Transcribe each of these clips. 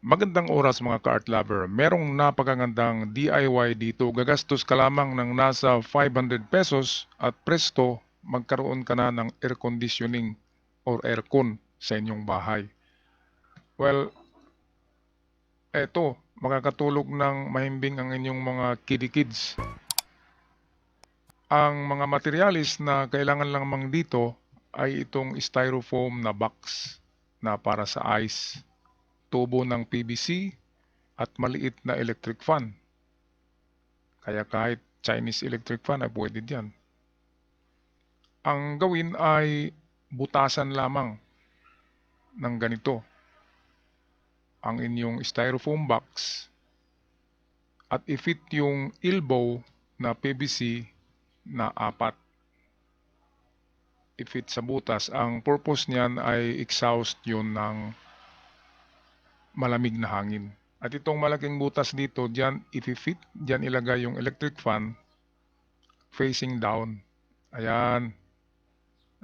Magandang oras mga ka-art lover. Merong napakagandang DIY dito. Gagastos ka lamang ng nasa 500 pesos at presto magkaroon ka na ng air conditioning or aircon sa inyong bahay. Well, eto, makakatulog ng mahimbing ang inyong mga kids. Ang mga materialis na kailangan lamang dito ay itong styrofoam na box na para sa ice, tubo ng PVC, at maliit na electric fan. Kaya kahit Chinese electric fan ay pwede diyan. Ang gawin ay butasan lamang ng ganito ang inyong styrofoam box at i-fit yung elbow na PVC na 4. I-fit sa butas. Ang purpose niyan ay exhaust yun ng malamig na hangin. At itong malaking butas dito, diyan i-fit, diyan ilagay yung electric fan facing down. Ayan.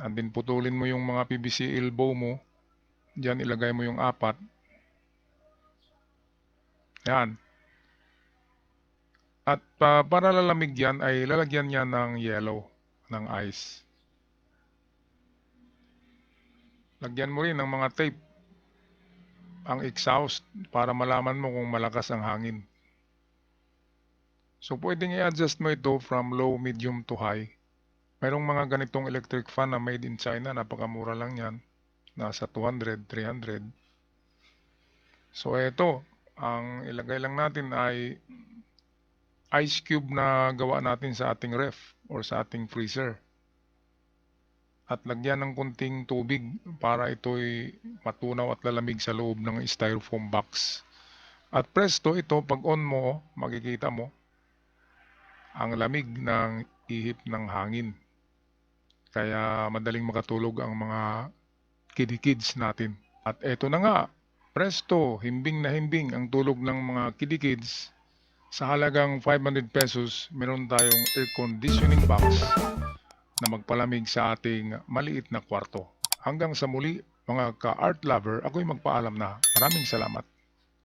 And then putulin mo yung mga PVC elbow mo. Diyan ilagay mo yung 4. Ayan. At para lalamig yan ay lalagyan niya ng yellow, ng ice. Lagyan mo rin ng mga tape ang exhaust para malaman mo kung malakas ang hangin. So pwedeng i-adjust mo ito from low, medium to high. Mayroong mga ganitong electric fan na made in China, napakamura lang yan. Nasa 200, 300. So ito, ang ilagay lang natin ay ice cube na gawa natin sa ating ref or sa ating freezer. At lagyan ng kunting tubig para ito'y matunaw at lalamig sa loob ng styrofoam box. At presto, ito pag on mo, makikita mo ang lamig ng ihip ng hangin. Kaya madaling makatulog ang mga kids natin. At eto na nga, presto, himbing na himbing ang tulog ng mga kids. Sa halagang 500 pesos, meron tayong air conditioning box na magpalamig sa ating maliit na kwarto. Hanggang sa muli, mga ka-art lover, ako'y magpaalam na. Maraming salamat.